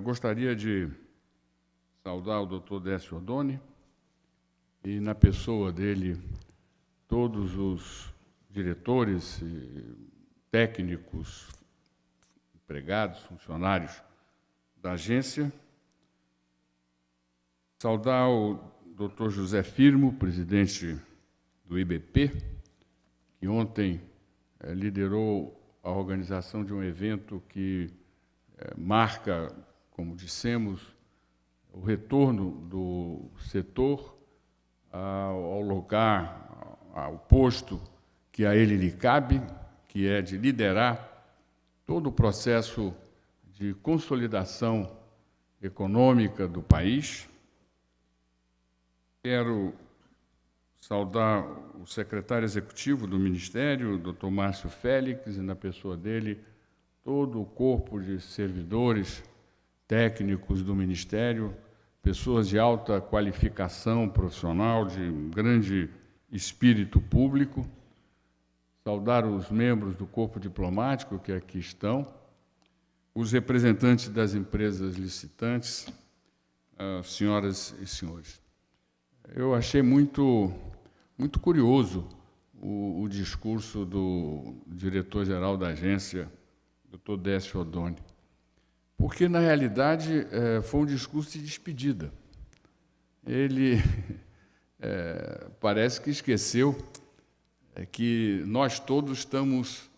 Gostaria de saudar o Dr. Décio Oddoni e, na pessoa dele, todos os diretores, técnicos, empregados, funcionários da agência. Saudar o Dr. José Firmo, presidente do IBP, que ontem liderou a organização de um evento que marca, como dissemos, o retorno do setor ao lugar, ao posto que a ele lhe cabe, que é de liderar todo o processo de consolidação econômica do país. Quero saudar o secretário executivo do Ministério, o Dr. Márcio Félix, e, na pessoa dele, todo o corpo de servidores técnicos do Ministério, pessoas de alta qualificação profissional, de um grande espírito público. Saudar os membros do corpo diplomático que aqui estão, os representantes das empresas licitantes, senhoras e senhores. Eu achei muito curioso o discurso do diretor-geral da agência, Dr. Décio Oddoni, porque, na realidade, foi um discurso de despedida. Ele parece que esqueceu que nós todos estamos,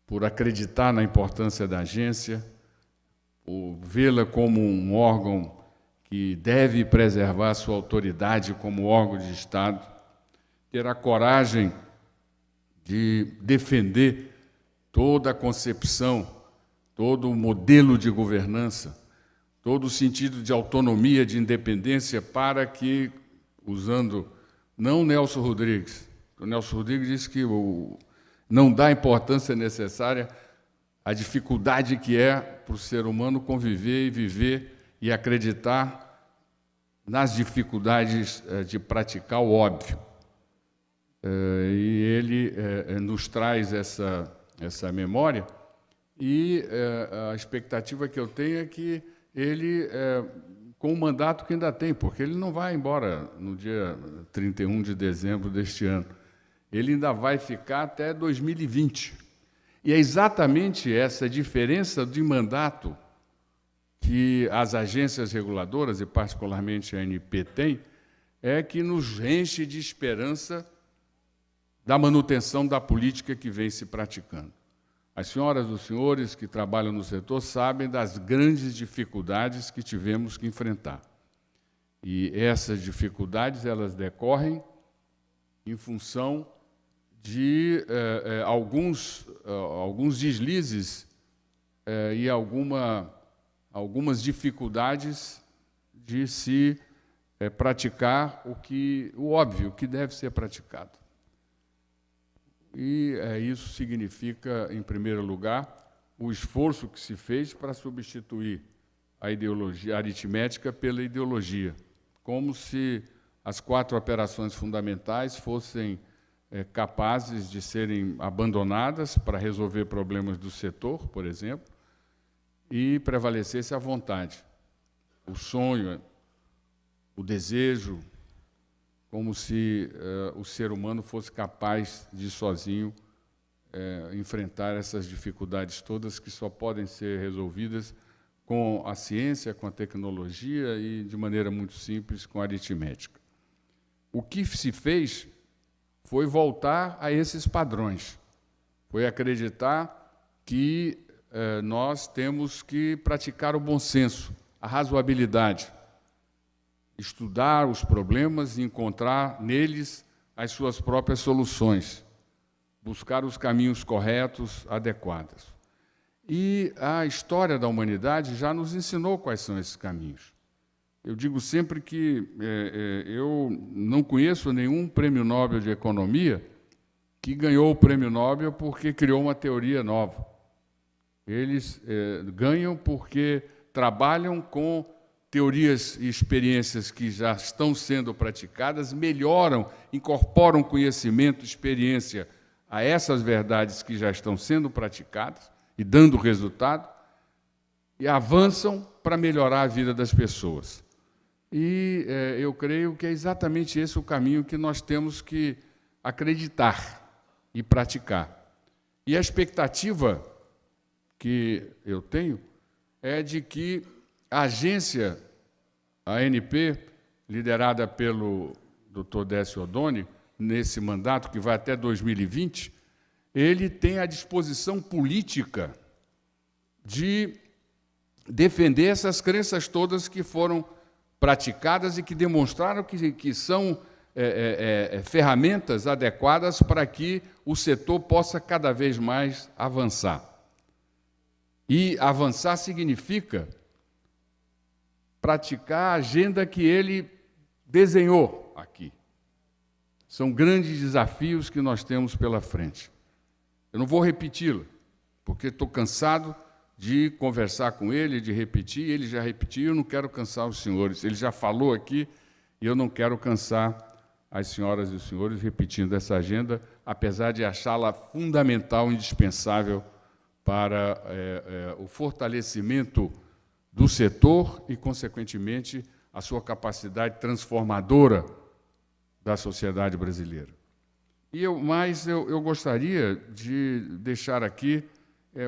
por acreditar na importância da agência, por vê-la como um órgão que deve preservar sua autoridade como órgão de Estado, ter a coragem de defender toda a concepção, todo o modelo de governança, todo o sentido de autonomia, de independência, para que, usando não Nelson Rodrigues, o Nelson Rodrigues disse que não dá a importância necessária à dificuldade que é para o ser humano conviver e viver e acreditar nas dificuldades de praticar o óbvio. E ele nos traz essa memória, e a expectativa que eu tenho é que ele, com o mandato que ainda tem, porque ele não vai embora no dia 31 de dezembro deste ano, ele ainda vai ficar até 2020. E é exatamente essa diferença de mandato que as agências reguladoras, e particularmente a ANP, tem, é que nos enche de esperança da manutenção da política que vem se praticando. As senhoras e os senhores que trabalham no setor sabem das grandes dificuldades que tivemos que enfrentar. E essas dificuldades, elas decorrem em função de alguns deslizes e algumas dificuldades de se praticar o óbvio, que deve ser praticado. E isso significa, em primeiro lugar, o esforço que se fez para substituir a ideologia aritmética pela ideologia, como se as 4 operações fundamentais fossem capazes de serem abandonadas para resolver problemas do setor, por exemplo, e prevalecesse a vontade, o sonho, o desejo, como se o ser humano fosse capaz de, sozinho, enfrentar essas dificuldades todas que só podem ser resolvidas com a ciência, com a tecnologia e, de maneira muito simples, com a aritmética. O que se fez foi voltar a esses padrões, foi acreditar que nós temos que praticar o bom senso, a razoabilidade, estudar os problemas e encontrar neles as suas próprias soluções, buscar os caminhos corretos, adequados. E a história da humanidade já nos ensinou quais são esses caminhos. Eu digo sempre que eu não conheço nenhum prêmio Nobel de Economia que ganhou o prêmio Nobel porque criou uma teoria nova. Eles ganham porque trabalham com teorias e experiências que já estão sendo praticadas, melhoram, incorporam conhecimento, experiência a essas verdades que já estão sendo praticadas e dando resultado, e avançam para melhorar a vida das pessoas. E eu creio que é exatamente esse o caminho que nós temos que acreditar e praticar. E a expectativa que eu tenho é de que a agência, a ANP, liderada pelo Dr. Décio Oddone, nesse mandato que vai até 2020, ele tem a disposição política de defender essas crenças todas que foram praticadas e que demonstraram que são ferramentas adequadas para que o setor possa cada vez mais avançar. E avançar significa praticar a agenda que ele desenhou aqui. São grandes desafios que nós temos pela frente. Eu não vou repeti-la, porque estou cansado de conversar com ele, de repetir, ele já repetiu, eu não quero cansar os senhores. Ele já falou aqui e eu não quero cansar as senhoras e os senhores repetindo essa agenda, apesar de achá-la fundamental, indispensável para o fortalecimento do setor e, consequentemente, a sua capacidade transformadora da sociedade brasileira. Mas eu gostaria de deixar aqui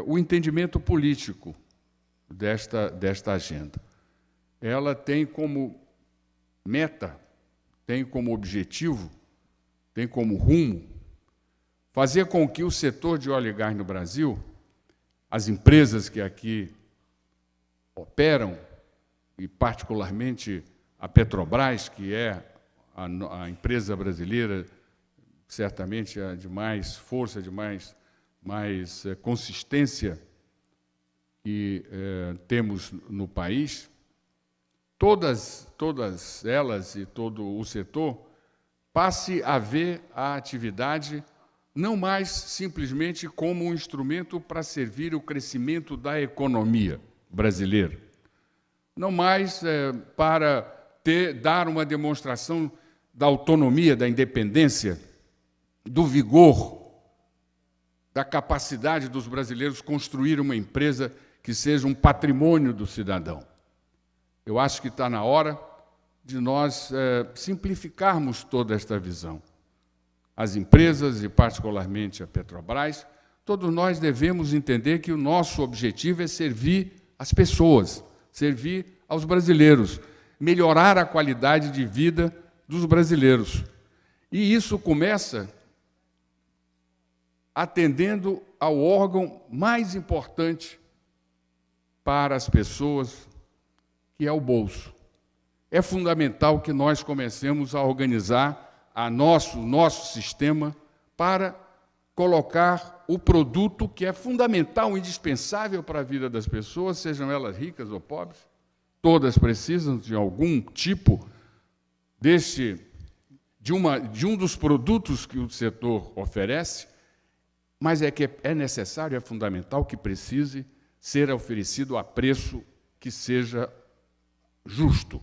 o entendimento político desta agenda. Ela tem como meta, tem como objetivo, tem como rumo, fazer com que o setor de óleo e gás no Brasil, as empresas que aqui operam, e particularmente a Petrobras, que é a empresa brasileira, certamente a de mais força, de mais consistência que temos no país, todas elas e todo o setor passe a ver a atividade não mais simplesmente como um instrumento para servir o crescimento da economia brasileira, não mais para dar uma demonstração da autonomia, da independência, do vigor, da capacidade dos brasileiros construir uma empresa que seja um patrimônio do cidadão. Eu acho que está na hora de nós simplificarmos toda esta visão. As empresas, e particularmente a Petrobras, todos nós devemos entender que o nosso objetivo é servir as pessoas, servir aos brasileiros, melhorar a qualidade de vida dos brasileiros. E isso começa atendendo ao órgão mais importante para as pessoas, que é o bolso. É fundamental que nós comecemos a organizar nosso sistema para colocar o produto que é fundamental, indispensável para a vida das pessoas, sejam elas ricas ou pobres, todas precisam de algum tipo de um dos produtos que o setor oferece, mas é necessário, é fundamental que precise ser oferecido a preço que seja justo,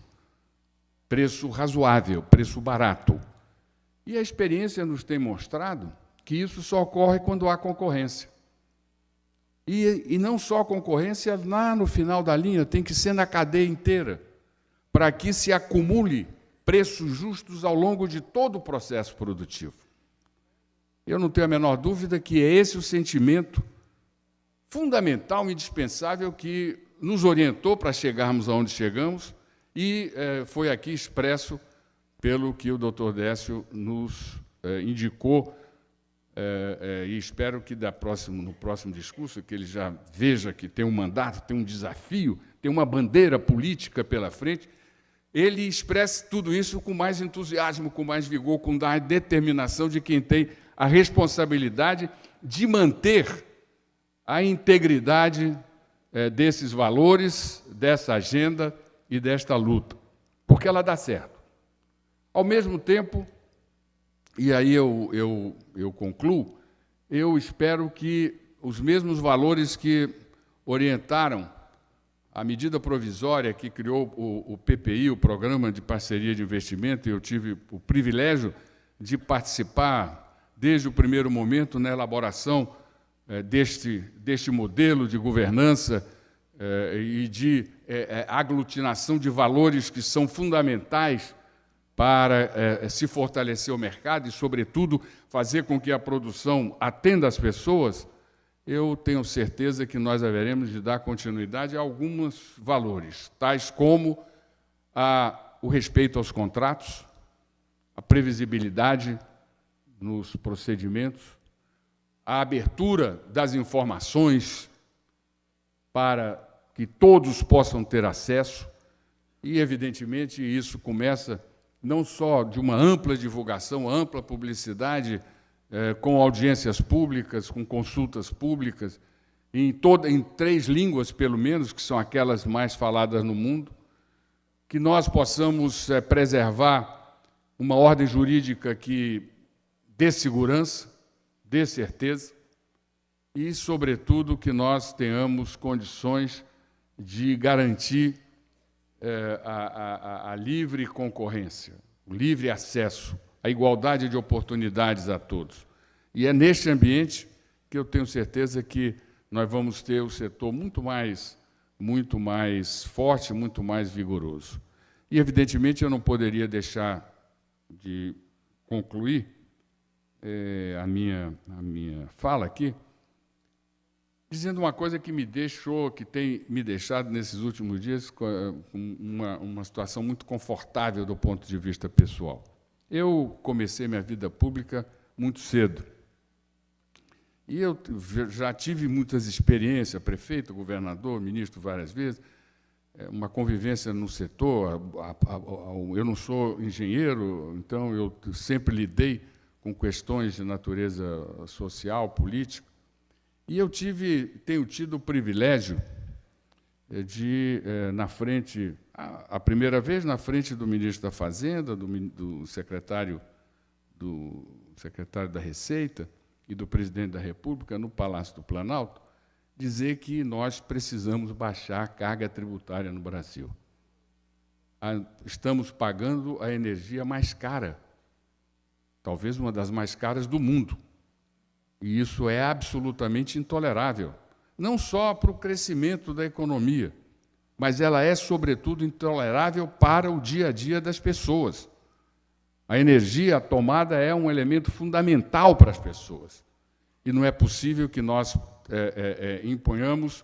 preço razoável, preço barato. E a experiência nos tem mostrado que isso só ocorre quando há concorrência. E não só concorrência lá no final da linha, tem que ser na cadeia inteira, para que se acumule preços justos ao longo de todo o processo produtivo. Eu não tenho a menor dúvida que é esse o sentimento fundamental, indispensável, que nos orientou para chegarmos aonde chegamos e foi aqui expresso pelo que o Dr. Décio nos indicou, e espero que no próximo discurso, que ele já veja que tem um mandato, tem um desafio, tem uma bandeira política pela frente, ele expresse tudo isso com mais entusiasmo, com mais vigor, com mais determinação de quem tem a responsabilidade de manter a integridade desses valores, dessa agenda e desta luta, porque ela dá certo. Ao mesmo tempo, e aí eu concluo, eu espero que os mesmos valores que orientaram a medida provisória que criou o PPI, o Programa de Parceria de Investimento, e eu tive o privilégio de participar desde o primeiro momento na elaboração deste modelo de governança e de aglutinação de valores que são fundamentais para se fortalecer o mercado e, sobretudo, fazer com que a produção atenda as pessoas, eu tenho certeza que nós haveremos de dar continuidade a alguns valores, tais como o respeito aos contratos, a previsibilidade nos procedimentos, a abertura das informações para que todos possam ter acesso e, evidentemente, isso começa não só de uma ampla divulgação, ampla publicidade, com audiências públicas, com consultas públicas, em 3 línguas, pelo menos, que são aquelas mais faladas no mundo, que nós possamos preservar uma ordem jurídica que dê segurança, dê certeza, e, sobretudo, que nós tenhamos condições de garantir a livre concorrência, o livre acesso, a igualdade de oportunidades a todos. E é neste ambiente que eu tenho certeza que nós vamos ter o setor muito mais forte, muito mais vigoroso. E, evidentemente, eu não poderia deixar de concluir a minha fala aqui, dizendo uma coisa que tem me deixado nesses últimos dias com uma situação muito confortável do ponto de vista pessoal. Eu comecei minha vida pública muito cedo. E eu já tive muitas experiências, prefeito, governador, ministro várias vezes, uma convivência no setor. Eu não sou engenheiro, então eu sempre lidei com questões de natureza social, política. E eu tenho tido o privilégio de, na frente, a primeira vez na frente do ministro da Fazenda, do secretário da Receita e do presidente da República, no Palácio do Planalto, dizer que nós precisamos baixar a carga tributária no Brasil. Estamos pagando a energia mais cara, talvez uma das mais caras do mundo. E isso é absolutamente intolerável, não só para o crescimento da economia, mas ela é, sobretudo, intolerável para o dia a dia das pessoas. A energia, a tomada, é um elemento fundamental para as pessoas. E não é possível que nós imponhamos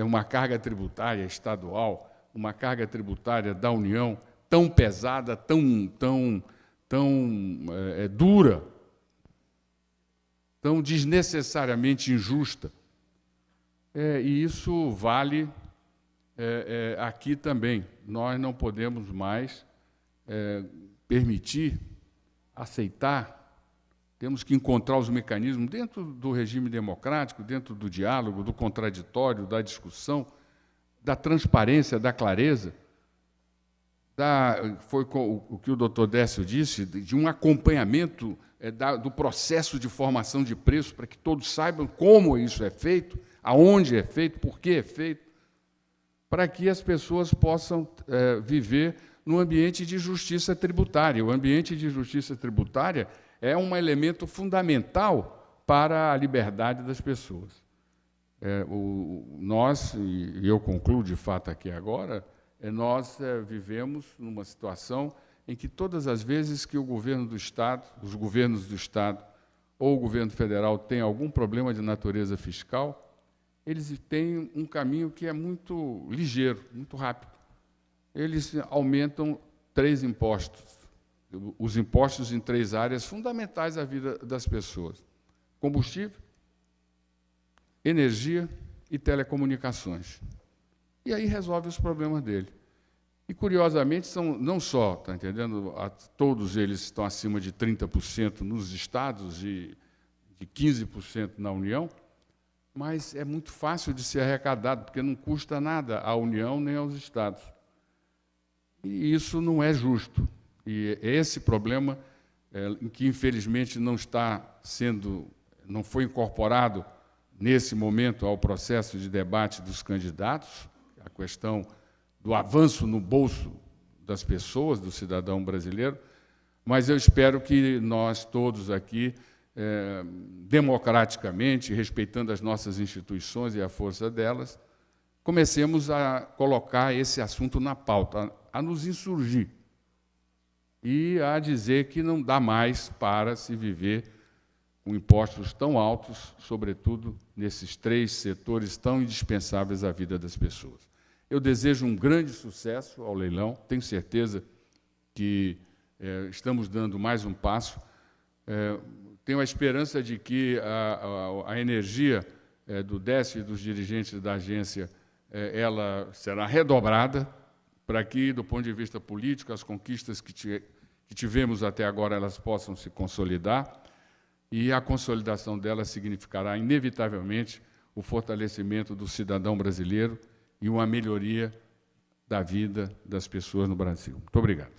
uma carga tributária estadual, uma carga tributária da União tão pesada, tão dura, tão desnecessariamente injusta. E isso vale aqui também. Nós não podemos mais permitir, aceitar, temos que encontrar os mecanismos dentro do regime democrático, dentro do diálogo, do contraditório, da discussão, da transparência, da clareza. Foi o que o doutor Décio disse, de um acompanhamento do processo de formação de preço, para que todos saibam como isso é feito, aonde é feito, por que é feito, para que as pessoas possam viver num ambiente de justiça tributária. O ambiente de justiça tributária é um elemento fundamental para a liberdade das pessoas. Nós, e eu concluo de fato aqui agora, nós vivemos numa situação em que todas as vezes que o governo do Estado, os governos do Estado ou o governo federal têm algum problema de natureza fiscal, eles têm um caminho que é muito ligeiro, muito rápido. Eles aumentam 3 impostos, os impostos em 3 áreas fundamentais à vida das pessoas: combustível, energia e telecomunicações. E aí resolve os problemas dele. E, curiosamente, são não só, está entendendo? Todos eles estão acima de 30% nos estados e de 15% na União, mas é muito fácil de ser arrecadado, porque não custa nada à União nem aos estados. E isso não é justo. E é esse problema que, infelizmente, não foi incorporado nesse momento ao processo de debate dos candidatos, a questão do avanço no bolso das pessoas, do cidadão brasileiro, mas eu espero que nós todos aqui, democraticamente, respeitando as nossas instituições e a força delas, comecemos a colocar esse assunto na pauta, a nos insurgir e a dizer que não dá mais para se viver com impostos tão altos, sobretudo nesses 3 setores tão indispensáveis à vida das pessoas. Eu desejo um grande sucesso ao leilão, tenho certeza que estamos dando mais um passo. Tenho a esperança de que a energia do Décio e dos dirigentes da agência ela será redobrada para que, do ponto de vista político, as conquistas que tivemos até agora elas possam se consolidar, e a consolidação delas significará, inevitavelmente, o fortalecimento do cidadão brasileiro e uma melhoria da vida das pessoas no Brasil. Muito obrigado.